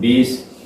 20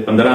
15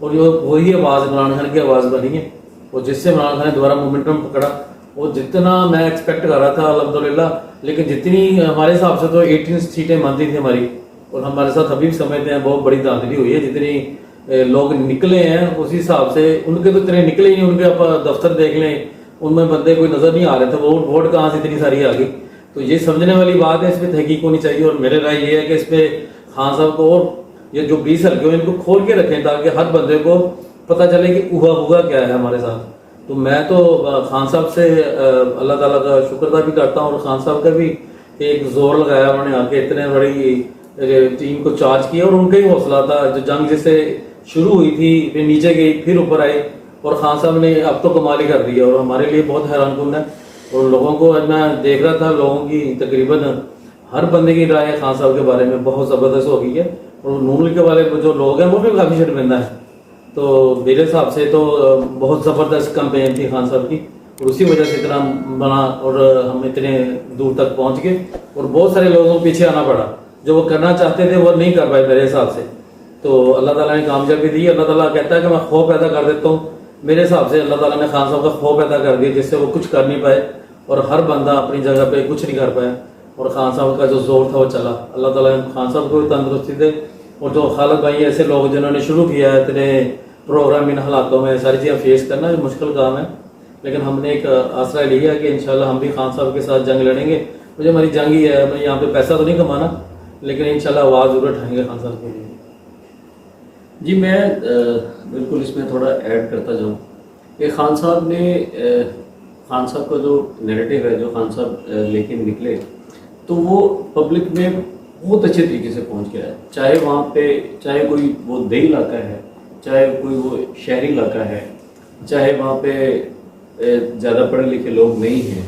اور جو وہی آواز عمران خان کی آواز بنی ہے، اور جس سے عمران خان نے دوبارہ مومنٹم پکڑا، وہ جتنا میں ایکسپیکٹ کر رہا تھا الحمدللہ، لیکن جتنی ہمارے حساب سے تو 18 سیٹیں بنتی تھی ہماری، اور ہمارے ساتھ ابھی بھی سمجھتے ہیں بہت بڑی دھاندلی ہوئی ہے، جتنی لوگ نکلے ہیں اسی حساب سے ان کے تو اتنے نکلے ہی نہیں، ان کے آپ دفتر دیکھ لیں ان میں بندے کوئی نظر نہیں آ رہے تھے، وہ ووٹ کہاں سے اتنی ساری آ گئی. تو یہ سمجھنے والی بات ہے، اس پہ تحقیق ہونی چاہیے، اور میرے رائے یہ ہے کہ اس پہ خان صاحب کو اور یہ جو 20 حلقے ہیں ان کو کھول کے رکھیں تاکہ ہر بندے کو پتہ چلے کہ ہوا کیا ہے ہمارے ساتھ. تو میں تو خان صاحب سے اللہ تعالیٰ کا شکر ادا بھی کرتا ہوں، اور خان صاحب کا بھی ایک زور لگایا انہوں نے آ کے اتنے بڑی ٹیم کو چارج کیا، اور ان کا ہی حوصلہ تھا جو جنگ جس سے شروع ہوئی تھی پھر نیچے گئی پھر اوپر آئی، اور خان صاحب نے اب تو کمال ہی کر دیا، اور ہمارے لیے بہت حیران کن ہے. اور لوگوں کو میں دیکھ رہا تھا لوگوں کی تقریباً ہر بندے کی رائے خان صاحب کے بارے میں بہت زبردست ہو گئی ہے، اور نون کے والے جو لوگ ہیں وہ بھی کافی شرمندہ ہیں. تو میرے حساب سے تو بہت زبردست کمپین تھی خان صاحب کی، اور اسی وجہ سے اتنا بنا اور ہم اتنے دور تک پہنچ گئے، اور بہت سارے لوگوں کو پیچھے آنا پڑا جو وہ کرنا چاہتے تھے وہ نہیں کر پائے میرے حساب سے. تو اللہ تعالیٰ نے کامیابی دی. اللہ تعالیٰ کہتا ہے کہ میں خوف پیدا کر دیتا ہوں، میرے حساب سے اللہ تعالیٰ نے خان صاحب کا خوف پیدا کر دیا جس سے وہ کچھ کر نہیں پائے، اور ہر بندہ اپنی جگہ پہ کچھ نہیں کر پایا، اور خان صاحب کا جو زور تھا وہ چلا. اللہ تعالیٰ نے خان صاحب کو بھی تندرستی دے، اور جو خالد بھائی ایسے لوگ جنہوں نے شروع کیا ہے اتنے پروگرام ان حالاتوں میں ساری چیزیں فیس کرنا مشکل کام ہے، لیکن ہم نے ایک آسرا لیا ہے کہ انشاءاللہ ہم بھی خان صاحب کے ساتھ جنگ لڑیں گے. مجھے ہماری جنگ ہی ہے، ہمیں یہاں پہ پیسہ تو نہیں کمانا، لیکن انشاءاللہ آواز ضرور اٹھائیں گے خان صاحب کے لیے. جی میں بالکل اس میں تھوڑا ایڈ کرتا جاؤں کہ خان صاحب نے خان صاحب کا جو نیریٹو ہے جو خان صاحب لے کے نکلے تو وہ پبلک میں بہت اچھے طریقے سے پہنچ گیا ہے، چاہے وہاں پہ چاہے کوئی وہ دیہی علاقہ ہے، چاہے کوئی وہ شہری علاقہ ہے، چاہے وہاں پہ زیادہ پڑھے لکھے لوگ نہیں ہیں،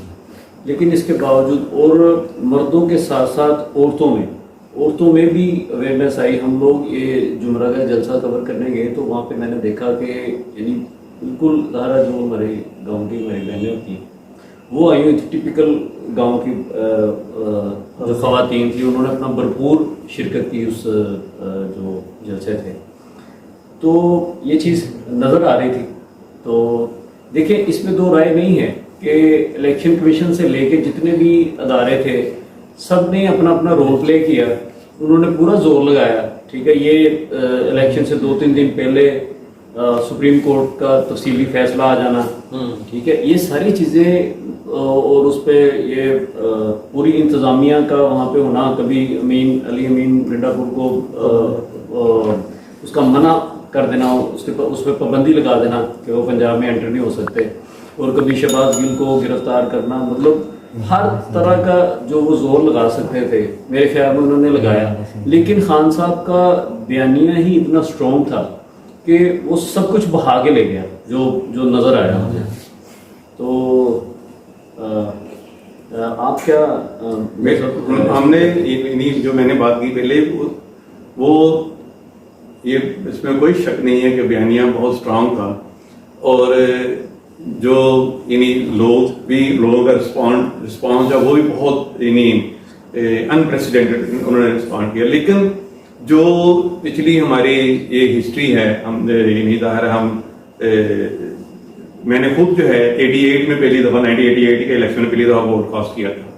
لیکن اس کے باوجود اور مردوں کے ساتھ ساتھ عورتوں میں بھی اویئرنیس آئی. ہم لوگ یہ جمعرہ کا جلسہ کور کرنے گئے تو وہاں پہ میں نے دیکھا کہ یعنی بالکل ظاہرہ جو ہمارے گاؤں کی ہماری بہنیں ہوتی ہیں وہ آئی ہوئی تھی، ٹپیکل گاؤں کی جو خواتین تھیں، انہوں نے اپنا بھرپور شرکت کی اس جو جلسے تھے. تو یہ چیز نظر آ رہی تھی. تو دیکھیں اس میں دو رائے نہیں ہے کہ الیکشن کمیشن سے لے کے جتنے بھی ادارے تھے سب نے اپنا اپنا رول پلے کیا، انہوں نے پورا زور لگایا. ٹھیک ہے، یہ الیکشن سے 2-3 دن پہلے سپریم کورٹ کا تفصیلی فیصلہ آ جانا، ٹھیک ہے، یہ ساری چیزیں اور اس پہ یہ پوری انتظامیہ کا وہاں پہ ہونا، کبھی علی امین مرنڈا پور کو اس کا منع کر دینا، اس پہ پابندی لگا دینا کہ وہ پنجاب میں انٹر نہیں ہو سکتے، اور کبھی شہباز گل کو گرفتار کرنا، مطلب ہر طرح کا جو وہ زور لگا سکتے تھے میرے خیال میں انہوں نے لگایا. لیکن خان صاحب کا بیانیہ ہی اتنا اسٹرانگ تھا کہ وہ سب کچھ بہا کے لے گیا جو نظر آیا مجھے. تو آپ کیا ہم نے جو میں نے بات کی پہلے وہ یہ اس میں کوئی شک نہیں ہے کہ بیانیہ بہت اسٹرانگ تھا، اور جو یعنی لوگوں کا رسپانس ہے وہ بھی بہت یعنی انپریسیڈنٹڈ انہوں نے رسپونڈ کیا. لیکن جو پچھلی ہماری یہ ہسٹری ہے، ہم یعنی ظاہر ہم میں نے خود جو ہے 88 میں پہلی دفعہ 1988 کے الیکشن میں پہلی دفعہ ووٹ کاسٹ کیا تھا،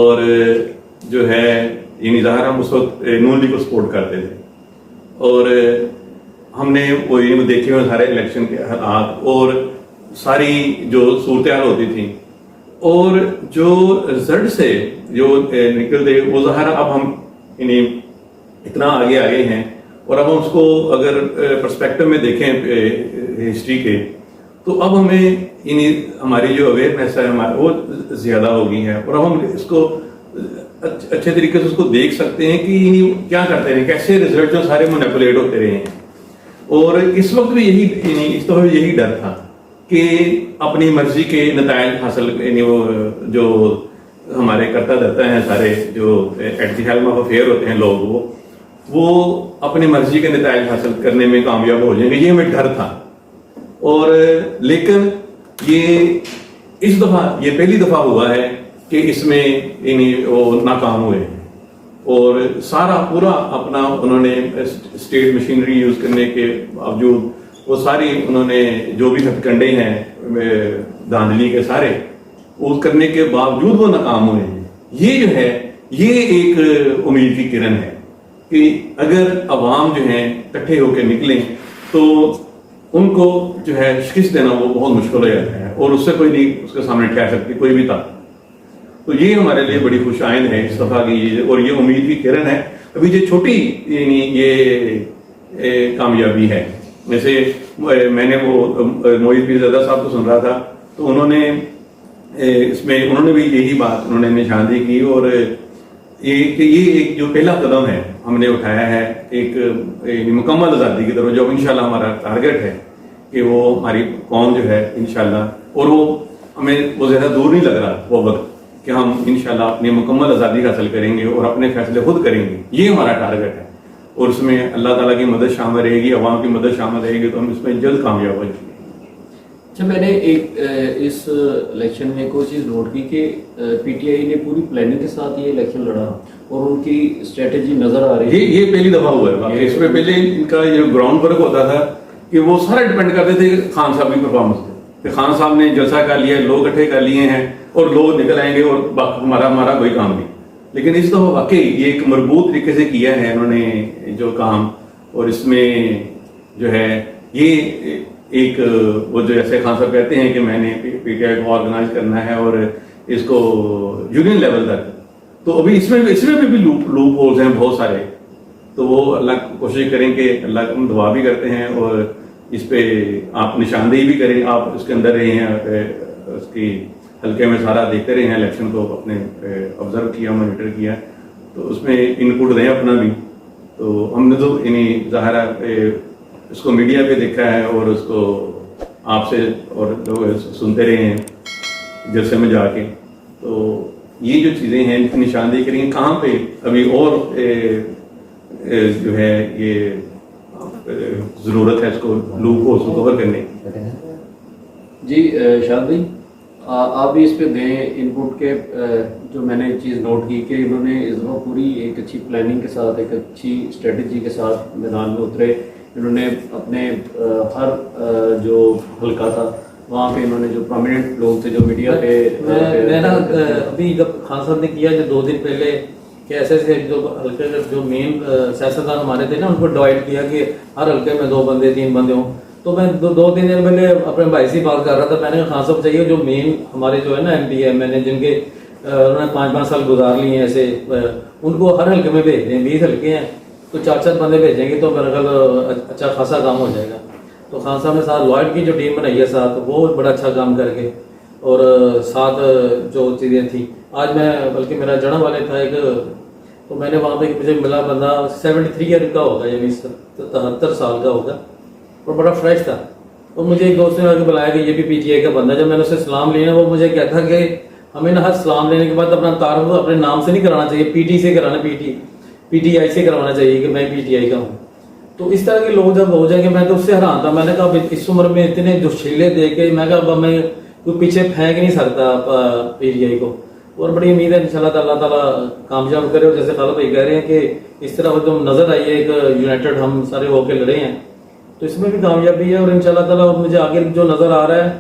اور جو ہے یعنی ظاہر ہم اس وقت نون لیگ کو سپورٹ کرتے تھے، اور ہم نے وہ دیکھے ہوئے سارے الیکشن کے حالات اور ساری جو صورتحال ہوتی تھی، اور جو رزلٹ سے جو نکلتے وہ ظاہر اب ہم یعنی اتنا آگے ہیں، اور اب ہم اس کو اگر پرسپیکٹو میں دیکھیں ہسٹری کے تو اب ہمیں یعنی ہماری جو اویئرنیس ہے وہ زیادہ ہو گئی ہے، اور اب ہم اس کو اچھے طریقے سے اس کو دیکھ سکتے ہیں کہ کیا کرتے رہے، کیسے رزلٹ جو سارے مینیپولیٹ ہوتے رہے ہیں. اور اس وقت بھی اس دفعہ بھی یہی ڈر تھا کہ اپنی مرضی کے نتائج حاصل یعنی وہ جو ہمارے کرتا دھرتا ہیں سارے جو at the helm of affair ہوتے ہیں لوگ وہ اپنی مرضی کے نتائج حاصل کرنے میں کامیاب ہو جائیں گے، یہ ہمیں ڈر تھا. اور لیکن یہ اس دفعہ یہ پہلی دفعہ ہوا ہے کہ اس میں یعنی وہ ناکام ہوئے ہیں، اور سارا پورا اپنا انہوں نے اسٹیٹ مشینری یوز کرنے کے باوجود وہ ساری انہوں نے جو بھی ہتھ کنڈے ہیں دھاندلی کے سارے وہ کرنے کے باوجود وہ ناکام ہوئے ہیں. یہ جو ہے یہ ایک امید کی کرن ہے کہ اگر عوام جو ہیں اکٹھے ہو کے نکلیں تو ان کو جو ہے شکست دینا وہ بہت مشکل ہو جاتا ہے اور اس سے کوئی نہیں اس کے سامنے ٹھہر سکتی کوئی بھی طاقت. تو یہ ہمارے لیے بڑی خوش آئند ہے اس دفعہ کی اور یہ امید کی کرن ہے. ابھی جو چھوٹی یعنی یہ کامیابی ہے جیسے میں نے وہ موحد پیر زادہ صاحب کو سن رہا تھا تو انہوں نے اس میں انہوں نے بھی یہی بات انہوں نے نشاندہی کی اور یہ کہ یہ ایک جو پہلا قدم ہے ہم نے اٹھایا ہے ایک مکمل آزادی کی طرف جو انشاءاللہ ہمارا ٹارگٹ ہے کہ وہ ہماری قوم جو ہے انشاءاللہ اور وہ ہمیں وہ زیادہ دور نہیں لگ رہا وہ وقت کہ ہم انشاءاللہ اپنی مکمل آزادی حاصل کریں گے اور اپنے فیصلے خود کریں گے. یہ ہمارا ٹارگٹ ہے اور اس میں اللہ تعالیٰ کی مدد شامل رہے گی عوام کی مدد شامل رہے گی تو ہم اس میں جلد کامیاب ہو جائیں گے. اچھا میں نے ایک اس الیکشن میں کوئی چیز نوٹ کی کہ پی ٹی آئی نے پوری پلاننگ کے ساتھ یہ الیکشن لڑا اور ان کی اسٹریٹجی نظر آ رہی ہے. یہ پہلی دفعہ ہوا ہے. اس میں پہلے ان کا جو گراؤنڈ ورک ہوتا تھا کہ وہ سارا ڈپینڈ کرتے تھے خان صاحب کی پرفارمنس پہ کہ خان صاحب نے جلسہ کر لیا لوگ اکٹھے کر لیے ہیں اور لوگ نکل آئیں گے اور ہمارا کوئی کام نہیں. لیکن اس دفعہ واقعی یہ ایک مربوط طریقے سے کیا ہے انہوں نے جو کام اور اس میں جو ہے یہ ایک وہ جو جیسے خان صاحب کہتے ہیں کہ میں نے پی ٹی آئی کو آرگنائز کرنا ہے اور اس کو یونین لیول تک تو ابھی اس میں بھی لوپ ہولز ہیں بہت سارے. تو وہ اللہ کوشش کریں کہ اللہ کو ہم دعا بھی کرتے ہیں اور اس پہ آپ نشاندہی بھی کریں. آپ اس کے اندر رہے ہیں اس کی حلقے میں سارا دیکھتے رہے ہیں الیکشن کو اپنے آبزرو کیا مانیٹر کیا تو اس میں ان پٹ دیں اپنا بھی. تو ہم نے تو یعنی ظاہر ہے اس کو میڈیا پہ دیکھا ہے اور اس کو آپ سے اور لوگ سنتے رہے ہیں جلسے میں جا کے. تو یہ جو چیزیں ہیں ان کی نشاندہی کریں کہاں پہ ابھی اور جو ہے یہ ضرورت ہے اس کو لوپ کو اس کو کور کرنے کی. جی شاد بھائی آپ بھی اس پہ دیں ان پٹ کے. جو میں نے چیز نوٹ کی کہ انہوں نے اس دفعہ پوری ایک اچھی پلاننگ کے ساتھ ایک اچھی اسٹریٹجی کے ساتھ میدان میں اترے. انہوں نے اپنے ہر جو حلقہ تھا وہاں پہ انہوں نے جو پرومیننٹ لوگ تھے جو میڈیا پہ میں نا ابھی جب خان صاحب نے کیا جو 2 دن پہلے کہ ایسے جو حلقے جو مین سیاستدان ہمارے تھے نا ان کو ڈیوائڈ کیا کہ ہر حلقے میں 2 بندے 3 بندے ہوں. تو میں 2-3 دن پہلے اپنے بھائی سے بات کر رہا تھا. میں نے خان صاحب چاہیے جو مین ہمارے جو ہے نا ایم پی ہے میں نے جن کے انہوں نے 5-5 سال گزار لیے ہیں ایسے ان کو ہر حلقے میں بھیج دیں. 20 حلقے ہیں تو 4-4 بندے بھیجیں گے تو میرا خیال اچھا خاصا کام ہو جائے گا. تو خان صاحب نے ساتھ لوائڈ کی جو ٹیم بنائی ہے ساتھ وہ بڑا اچھا کام کر کے اور ساتھ جو چیزیں تھیں آج میں بلکہ میرا جڑا والے تھا ایک تو میں نے وہاں پہ مجھے ملا بندہ 73 ایئر کا ہوگا یعنی 73 سال کا ہوگا اور بڑا فریش تھا. اور مجھے ایک دوست نے آ کے بلایا کہ یہ بھی پی ٹی آئی کا بندہ. جب میں نے اسے سلام لینا وہ مجھے کہتا کہ ہمیں نا ہر سلام لینے کے بعد اپنا تعارف اپنے نام سے نہیں کرانا چاہیے پی ٹی سے کرانا پی ٹی آئی سے کروانا چاہیے کہ میں پی ٹی آئی کا ہوں. تو اس طرح کے لوگ جب ہو جائیں گے میں تو اس سے حیران تھا. میں نے کہا اس عمر میں اتنے جوشیلے دے کے میں کہا اب میں کوئی پیچھے پھینک نہیں سکتا پی ٹی آئی کو. اور بڑی امید ہے انشاءاللہ اللہ تعالیٰ کامیاب کرے. اور جیسے خالد بھائی کہہ رہے ہیں کہ اس طرح جو نظر آئی ہے ایک یونائٹڈ ہم سارے ہو کے لڑے ہیں تو اس میں بھی کامیابی ہے. اور انشاءاللہ تعالیٰ مجھے آگے جو نظر آ رہا ہے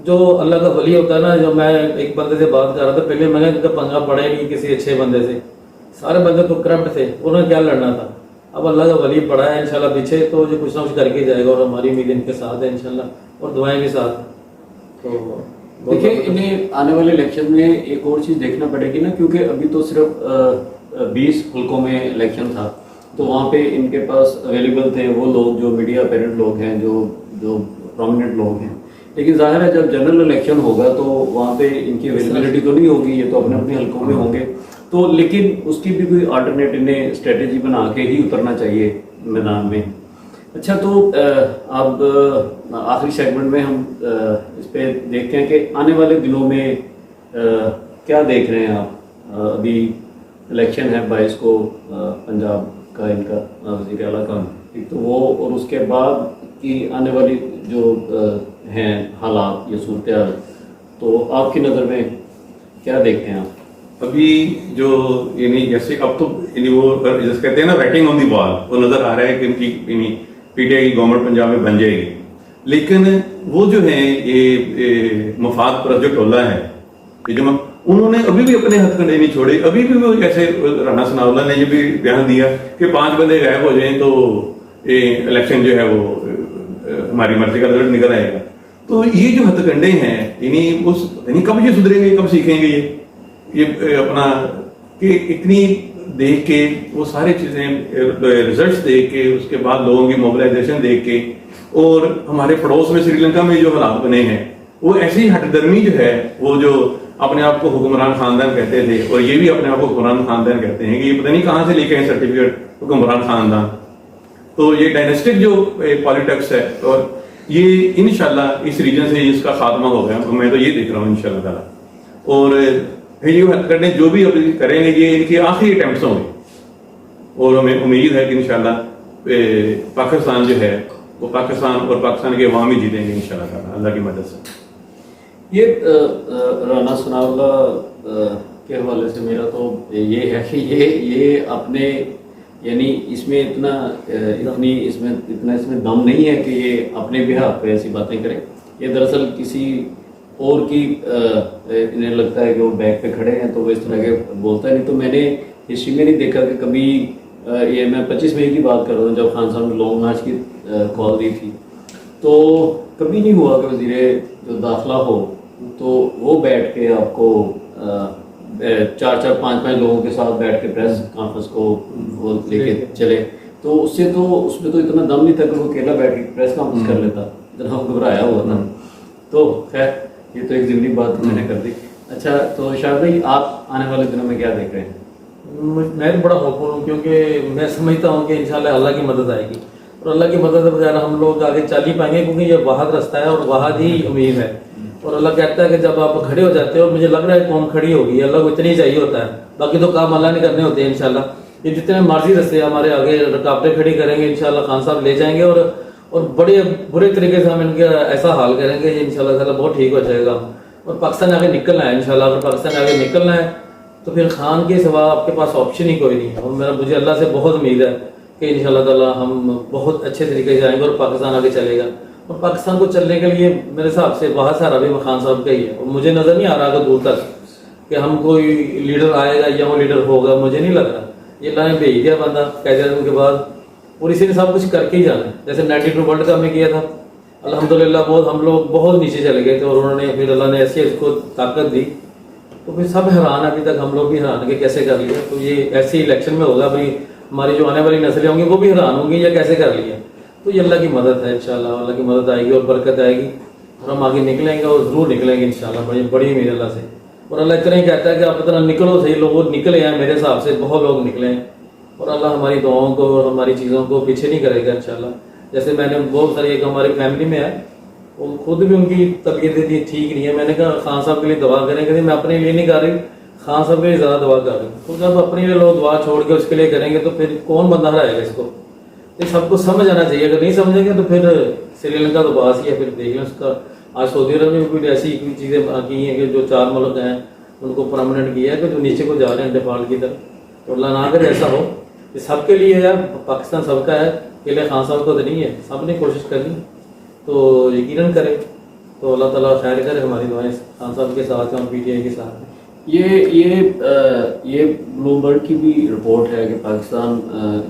جو اللہ کا ولی ہوتا ہے نا. جو میں ایک بندے سے بات کر رہا تھا پہلے میں نے ان کا پنگا پڑے نہیں کسی اچھے بندے سے. سارے بندے تو کرپٹ تھے انہوں نے کیا لڑنا تھا. اب اللہ کا ولی پڑا ہے انشاءاللہ پیچھے تو جو کچھ نہ کچھ کر کے جائے گا. اور ہماری امید ان کے ساتھ ہے انشاءاللہ اور دعائیں بھی ساتھ. تو دیکھیں انہیں آنے والے الیکشن میں ایک اور چیز دیکھنا پڑے گی نا کیونکہ ابھی تو صرف 20 حلقوں میں الیکشن تھا تو وہاں پہ ان کے پاس اویلیبل تھے وہ لوگ جو میڈیا پیرنٹ لوگ ہیں جو پرومیننٹ لوگ ہیں. لیکن ظاہر ہے جب جنرل الیکشن ہوگا تو وہاں پہ ان کی اویلیبلٹی تو نہیں ہوگی. یہ تو اپنے اپنے حلقوں میں ہوں گے تو لیکن اس کی بھی کوئی آلٹرنیٹ انہیں اسٹریٹجی بنا کے ہی اترنا چاہیے میدان میں. اچھا تو اب آخری سیگمنٹ میں ہم اس پہ دیکھتے ہیں کہ آنے والے دنوں میں کیا دیکھ رہے ہیں آپ. ابھی الیکشن ہے 22 کو پنجاب کا ان کا وزیر اعلیٰ کا ایک تو وہ اور اس کے بعد کی آنے والی جو ہیں حالات یا صورتحال تو آپ کی نظر میں کیا دیکھتے ہیں آپ؟ ابھی جو یعنی جیسے اب تو یعنی وہ جیسے کہتے ہیں نا رائٹنگ آن دی وال، وہ نظر آ رہا ہے کہ ان کی یعنی پی ٹی آئی کی گورنمنٹ پنجاب میں بن جائے گی، لیکن وہ جو ہے یہ مفاد پرست جو ٹولہ ہے یہ جو انہوں نے ابھی بھی اپنے ہتھ کنڈے نہیں چھوڑے. ابھی بھی وہ جیسے رانا ثناء اللہ نے یہ بھی بیان دیا کہ 5 بندے غائب ہو جائیں تو الیکشن جو ہے وہ ہماری مرضی کا رزلٹ نکل آئے گا. تو یہ جو ہتھ کنڈے ہیں یعنی کب یہ سدھریں گے، کب سیکھیں گے یہ اپنا کہ اتنی دیکھ کے وہ ساری چیزیں ریزلٹس دیکھ کے اس کے بعد لوگوں کی موبلائزیشن دیکھ کے، اور ہمارے پڑوس میں سری لنکا میں جو حالات بنے ہیں وہ ایسی ہٹ درمی جو ہے، وہ جو اپنے آپ کو حکمران خاندان کہتے تھے اور یہ بھی اپنے آپ کو حکمران خاندان کہتے ہیں کہ یہ پتہ نہیں کہاں سے لے کے آئے سرٹیفکیٹ حکمران خاندان. تو یہ ڈائنسٹک جو پالیٹکس ہے اور یہ انشاءاللہ اس ریجن سے اس کا خاتمہ ہو گیا، میں تو یہ دیکھ رہا ہوں انشاءاللہ تعالیٰ. اور یہ ہیلپ کرنے جو بھی اب کریں گے یہ ان کی آخری اٹیمپٹس ہوں گے، اور ہمیں امید ہے کہ انشاءاللہ پاکستان جو ہے وہ پاکستان اور پاکستان کے عوام ہی جیتیں گے انشاءاللہ تعالیٰ اللہ کی مدد سے. یہ رانا ثناء اللہ کے حوالے سے میرا تو یہ ہے کہ یہ اپنے یعنی اس میں اتنا دم نہیں ہے کہ یہ اپنے بہاف پہ ایسی باتیں کریں. یہ دراصل کسی اور کی انہیں لگتا ہے کہ وہ بیک پہ کھڑے ہیں تو وہ اس طرح کے بولتا ہے. نہیں تو میں نے ہسٹری میں نہیں دیکھا کہ کبھی یہ میں 25 مئی کی بات کر رہا ہوں جب خان صاحب نے لانگ مارچ کی کال دی تھی تو کبھی نہیں ہوا کہ وزیر جو داخلہ ہو تو وہ بیٹھ کے آپ کو 4-4 5-5 لوگوں کے ساتھ بیٹھ کے پریس کانفرنس کو وہ لے کے چلے. تو اس میں تو اتنا دم نہیں تھا کہ وہ اکیلا بیٹھ کے پریس کانفرنس کر لیتا، اتنا گھبرایا ہوا تھا. تو خیر یہ تو ایک ضمنی بات میں نے کر دی. اچھا تو شاہد بھائی آپ آنے والے دنوں میں کیا دیکھ رہے ہیں؟ میں بڑا ہوپفل ہوں کیونکہ میں سمجھتا ہوں کہ انشاءاللہ اللہ کی مدد آئے گی، اور اللہ کی مدد بغیر ہم لوگ آگے چل ہی پائیں گے کیونکہ یہ واحد رستہ ہے اور واحد ہی امید ہے. اور اللہ کہتا ہے کہ جب آپ کھڑے ہو جاتے ہو اور مجھے لگ رہا ہے قوم کھڑی ہوگی، اللہ کو اتنی چاہیے ہوتا ہے، باقی تو کام اللہ نے کرنے ہوتے ہیں انشاءاللہ. یہ جتنے مرضی رستے ہمارے آگے رکاوٹیں کھڑی کریں گے انشاءاللہ خان صاحب لے جائیں گے، اور بڑے برے طریقے سے ہم ان کا ایسا حال کریں گے انشاءاللہ تعالیٰ بہت ٹھیک ہو جائے گا. اور پاکستان آگے نکلنا ہے انشاءاللہ. اگر پاکستان آگے نکلنا ہے تو پھر خان کے سوا آپ کے پاس آپشن ہی کوئی نہیں ہے. اور مجھے اللہ سے بہت امید ہے کہ انشاءاللہ تعالیٰ ہم بہت اچھے طریقے سے جائیں گے اور پاکستان آگے چلے گا. اور پاکستان کو چلنے کے لیے میرے حساب سے بہت سارا بھی خان صاحب کا ہی ہے. اور مجھے نظر نہیں آ رہا کہ دور تک کہ ہم کوئی لیڈر آئے گا یا وہ لیڈر ہوگا، مجھے نہیں لگ رہا. یہ اللہ نے بھیج دیا بندہ قائد اعظم کے بعد اور اسی نے سب کچھ کر کے ہی جانا ہے. جیسے 92 ورلڈ کپ میں کیا تھا الحمدللہ، ہم لوگ بہت نیچے چلے گئے تھے اور انہوں نے پھر اللہ نے ایسی اس کو طاقت دی تو پھر سب حیران ابھی تک ہم لوگ بھی حیران کہ کیسے کر لیا. تو یہ ایسے الیکشن میں ہوگا بھائی ہماری جو آنے والی نسلیں ہوں گی وہ بھی حیران ہوں گی یہ کیسے کر لیا. تو یہ اللہ کی مدد ہے انشاءاللہ، اللہ کی مدد آئے گی اور برکت آئے گی اور ہم آگے نکلیں گے اور ضرور نکلیں گے انشاءاللہ. بڑی امید اللہ سے. اور اللہ اتنا ہی کہتا ہے کہ آپ اتنا نکلو صحیح. لوگ نکلے ہیں میرے حساب سے بہت لوگ نکلے ہیں اور اللہ ہماری دعاؤں کو اور ہماری چیزوں کو پیچھے نہیں کرے گا انشاءاللہ. جیسے میں نے بہت ساری ایک ہماری فیملی میں ہے وہ خود بھی ان کی طبیعت اتنی ٹھیک نہیں ہے. میں نے کہا خان صاحب کے لیے دعا کریں کہ میں اپنے لیے نہیں کر رہی، خان صاحب کے لیے زیادہ دعا کر رہی ہوں. تو جب اپنے لیے لوگ دعا چھوڑ کے اس کے لیے کریں گے تو پھر کون بندہ ہرائے گا اس کو؟ یہ سب کو سمجھ آنا چاہیے. اگر نہیں سمجھیں گے تو پھر سری لنکا تو باس ہی ہے. پھر دیکھ لیں اس کا آج سعودی عرب میں بھی ایسی چیزیں کی ہیں کہ جو 4 ملک ہیں ان کو پرماننٹ کیا ہے کہ جو نیچے کو جا رہے ہیں ڈیفالٹ کی طرف. تو اللہ نہ کرے ایسا ہو. یہ سب کے لیے ہے، پاکستان سب کا ہے، اکیلے خان صاحب کو تو نہیں ہے. سب نے کوشش کرنی تو یقیناً کرے. تو اللہ تعالیٰ خیر کرے. ہماری دعائیں خان صاحب کے ساتھ ہیں اور پی ٹی آئی کے ساتھ ہیں. یہ بلومبرگ کی بھی رپورٹ ہے کہ پاکستان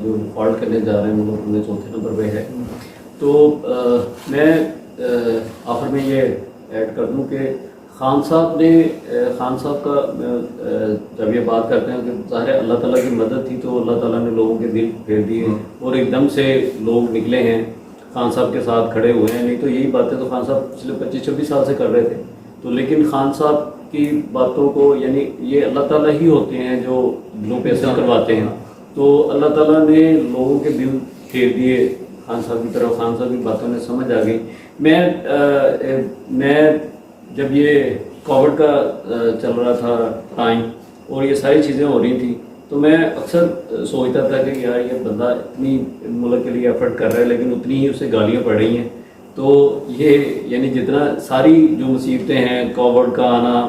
جو ڈیفالٹ کرنے جا رہے ہیں ملک میں 4تھے نمبر پہ ہے. تو میں آخر میں یہ ایڈ کر دوں کہ خان صاحب کا جب یہ بات کرتے ہیں کہ ظاہر اللہ تعالیٰ کی مدد تھی تو اللہ تعالیٰ نے لوگوں کے دل پھیر دیے اور ایک دم سے لوگ نکلے ہیں خان صاحب کے ساتھ کھڑے ہوئے ہیں. نہیں تو یہی باتیں تو خان صاحب پچھلے 25-26 سال سے کر رہے تھے. تو لیکن خان صاحب کی باتوں کو یعنی یہ اللہ تعالیٰ ہی ہوتے ہیں جو دلوں پہ اثر کرواتے ہیں. تو اللہ تعالیٰ نے لوگوں کے دل پھیر دیے خان صاحب کی طرف. خان صاحب کی باتوں نے سمجھ آ گئی. میں جب یہ کووڈ کا چل رہا تھا ٹائم اور یہ ساری چیزیں ہو رہی تھیں تو میں اکثر سوچتا تھا کہ یار یہ بندہ اتنی ملک کے لیے ایفرٹ کر رہا ہے لیکن اتنی ہی اسے گالیاں پڑ رہی ہیں. تو یہ یعنی جتنا ساری جو مصیبتیں ہیں کووڈ کا آنا